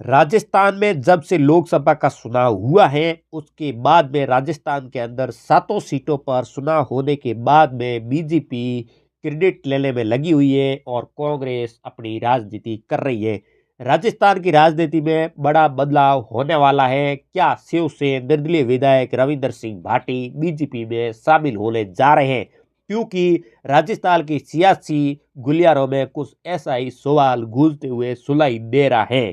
राजस्थान में जब से लोकसभा का चुनाव हुआ है उसके बाद में राजस्थान के अंदर सातों सीटों पर चुनाव होने के बाद में बीजेपी क्रेडिट लेने में लगी हुई है और कांग्रेस अपनी राजनीति कर रही है। राजस्थान की राजनीति में बड़ा बदलाव होने वाला है। क्या शिव से निर्दलीय विधायक रविंद्र सिंह भाटी बीजेपी में शामिल होने जा रहे हैं? क्योंकि राजस्थान की सियासी गुलियारों में कुछ ऐसा ही सवाल गूंजते हुए सुनाई दे रहा है।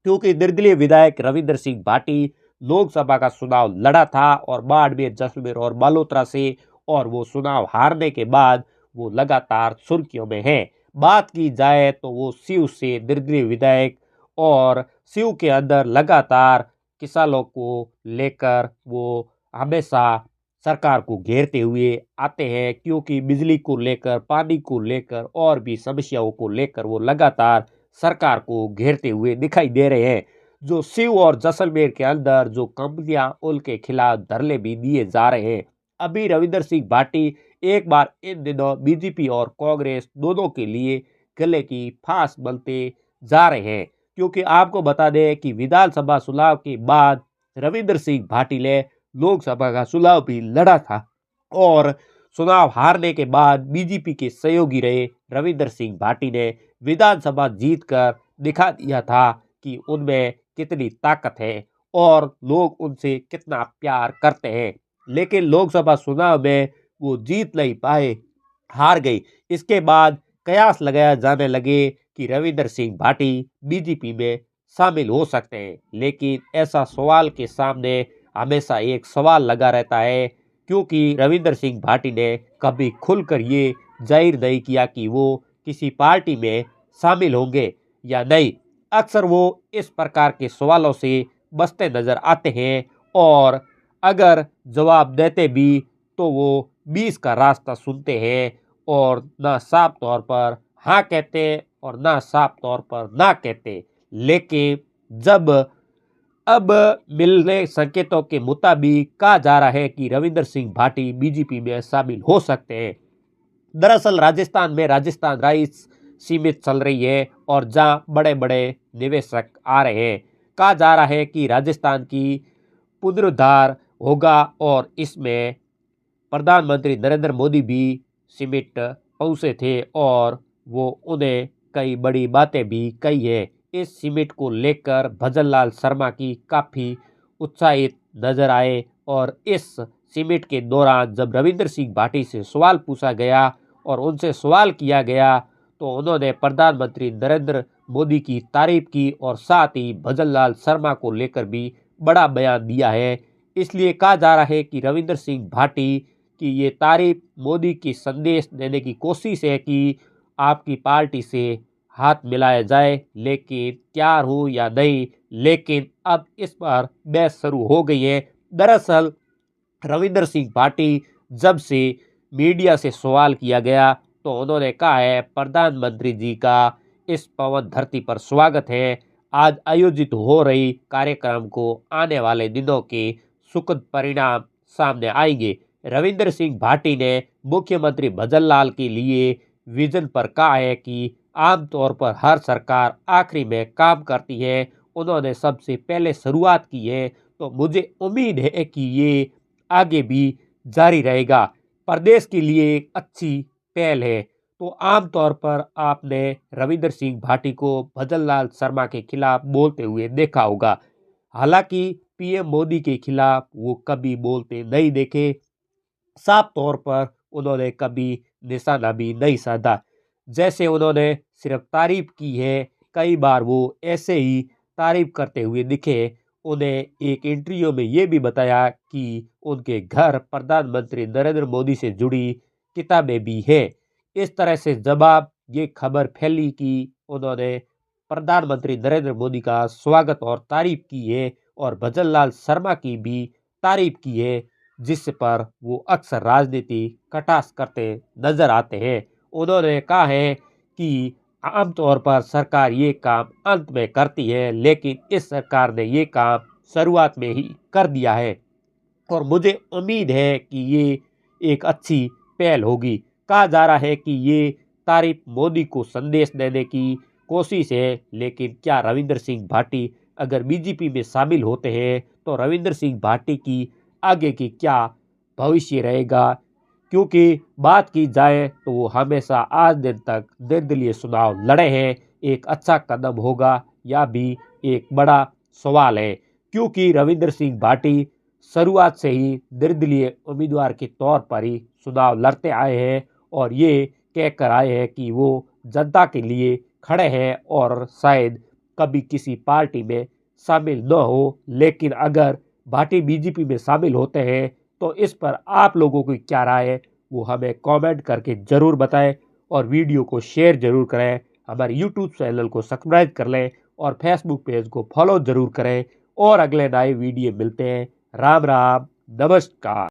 क्योंकि निर्दलीय विधायक रविंद्र सिंह भाटी लोकसभा का चुनाव लड़ा था और बाड़मेर, जैसलमेर और बालोतरा से, और वो चुनाव हारने के बाद वो लगातार सुर्खियों में है। बात की जाए तो वो शिव से निर्दलीय विधायक और शिव के अंदर लगातार किसानों को लेकर वो हमेशा सरकार को घेरते हुए आते हैं, क्योंकि बिजली को लेकर, पानी को लेकर और भी समस्याओं को लेकर वो लगातार सरकार को घेरते हुए दिखाई दे रहे हैं। जो शिव और जैसलमेर के अंदर जो कंपनियां उनके खिलाफ धरने भी दिए जा रहे हैं। अभी रविंद्र सिंह भाटी एक बार इन दिनों बीजेपी और कांग्रेस दोनों के लिए गले की फांस बनते जा रहे हैं, क्योंकि आपको बता दें कि विधानसभा चुनाव के बाद रविंद्र सिंह भाटी ने लोकसभा का चुनाव भी लड़ा था और चुनाव हारने के बाद बीजेपी के सहयोगी रहे रविंद्र सिंह भाटी ने विधानसभा जीतकर दिखा दिया था कि उनमें कितनी ताकत है और लोग उनसे कितना प्यार करते हैं। लेकिन लोकसभा चुनाव में वो जीत नहीं पाए, हार गई। इसके बाद कयास लगाया जाने लगे कि रविंद्र सिंह भाटी बीजेपी में शामिल हो सकते हैं। लेकिन ऐसा सवाल के सामने हमेशा एक सवाल लगा रहता है, क्योंकि रविंद्र सिंह भाटी ने कभी खुलकर ये जाहिर नहीं किया कि वो किसी पार्टी में शामिल होंगे या नहीं। अक्सर वो इस प्रकार के सवालों से बचते नजर आते हैं और अगर जवाब देते भी तो वो बीच का रास्ता सुनते हैं और ना साफ तौर पर हाँ कहते और ना साफ तौर पर ना कहते। लेकिन जब अब मिलने संकेतों के मुताबिक कहा जा रहा है कि रविंद्र सिंह भाटी बीजेपी में शामिल हो सकते हैं। दरअसल राजस्थान में राजस्थान राइस सीमित चल रही है और जहां बड़े बड़े निवेशक आ रहे हैं। कहा जा रहा है कि राजस्थान की पुनरुद्धार होगा और इसमें प्रधानमंत्री नरेंद्र मोदी भी सीमित पहुंचे थे और वो उन्हें कई बड़ी बातें भी कही है। इस सीमित को लेकर भजनलाल शर्मा की काफ़ी उत्साहित नजर आए और इस सीमित के दौरान जब रविंद्र सिंह भाटी से सवाल पूछा गया और उनसे सवाल किया गया तो उन्होंने प्रधानमंत्री नरेंद्र मोदी की तारीफ की और साथ ही भजनलाल शर्मा को लेकर भी बड़ा बयान दिया है। इसलिए कहा जा रहा है कि रविंद्र सिंह भाटी की ये तारीफ मोदी की संदेश देने की कोशिश है कि आपकी पार्टी से हाथ मिलाया जाए, लेकिन तैयार हो या नहीं। लेकिन अब इस पर बहस शुरू हो गई है। दरअसल रविंद्र सिंह भाटी जब से मीडिया से सवाल किया गया तो उन्होंने कहा है प्रधानमंत्री जी का इस पवन धरती पर स्वागत है। आज आयोजित हो रही कार्यक्रम को आने वाले दिनों के सुखद परिणाम सामने आएंगे। रविंद्र सिंह भाटी ने मुख्यमंत्री भजनलाल के लिए विजन पर कहा है कि आमतौर पर हर सरकार आखिरी में काम करती है, उन्होंने सबसे पहले शुरुआत की है, तो मुझे उम्मीद है कि ये आगे भी जारी रहेगा। प्रदेश के लिए एक अच्छी पहल है। तो आमतौर पर आपने रविंद्र सिंह भाटी को भजनलाल शर्मा के खिलाफ बोलते हुए देखा होगा। हालांकि पीएम मोदी के खिलाफ वो कभी बोलते नहीं देखे। साफ तौर पर उन्होंने कभी निशाना भी नहीं साधा। जैसे उन्होंने सिर्फ तारीफ की है, कई बार वो ऐसे ही तारीफ करते हुए दिखे। उन्हें एक इंटरव्यू में ये भी बताया कि उनके घर प्रधानमंत्री नरेंद्र मोदी से जुड़ी किताबें भी हैं। इस तरह से जवाब ये खबर फैली कि उन्होंने प्रधानमंत्री नरेंद्र मोदी का स्वागत और तारीफ की है और भजनलाल शर्मा की भी तारीफ की है, जिस पर वो अक्सर राजनीति कटाक्ष करते नजर आते हैं। उन्होंने कहा है कि आमतौर पर सरकार ये काम अंत में करती है, लेकिन इस सरकार ने ये काम शुरुआत में ही कर दिया है और मुझे उम्मीद है कि ये एक अच्छी पहल होगी। कहा जा रहा है कि ये तारीफ मोदी को संदेश देने की कोशिश है, लेकिन क्या रविंद्र सिंह भाटी अगर बीजेपी में शामिल होते हैं तो रविंद्र सिंह भाटी की आगे की क्या भविष्य रहेगा? क्योंकि बात की जाए तो वो हमेशा आज दिन तक निर्दलीय चुनाव लड़े हैं। एक अच्छा कदम होगा या भी एक बड़ा सवाल है, क्योंकि रविंद्र सिंह भाटी शुरुआत से ही निर्दलीय उम्मीदवार के तौर पर ही चुनाव लड़ते आए हैं और ये कहकर आए हैं कि वो जनता के लिए खड़े हैं और शायद कभी किसी पार्टी में शामिल न हो। लेकिन अगर भाटी बीजेपी में शामिल होते हैं तो इस पर आप लोगों की क्या राय है वो हमें कमेंट करके ज़रूर बताएं और वीडियो को शेयर ज़रूर करें। हमारे यूट्यूब चैनल को सब्सक्राइब कर लें और फेसबुक पेज को फॉलो ज़रूर करें और अगले नए वीडियो मिलते हैं। राम राम, नमस्कार।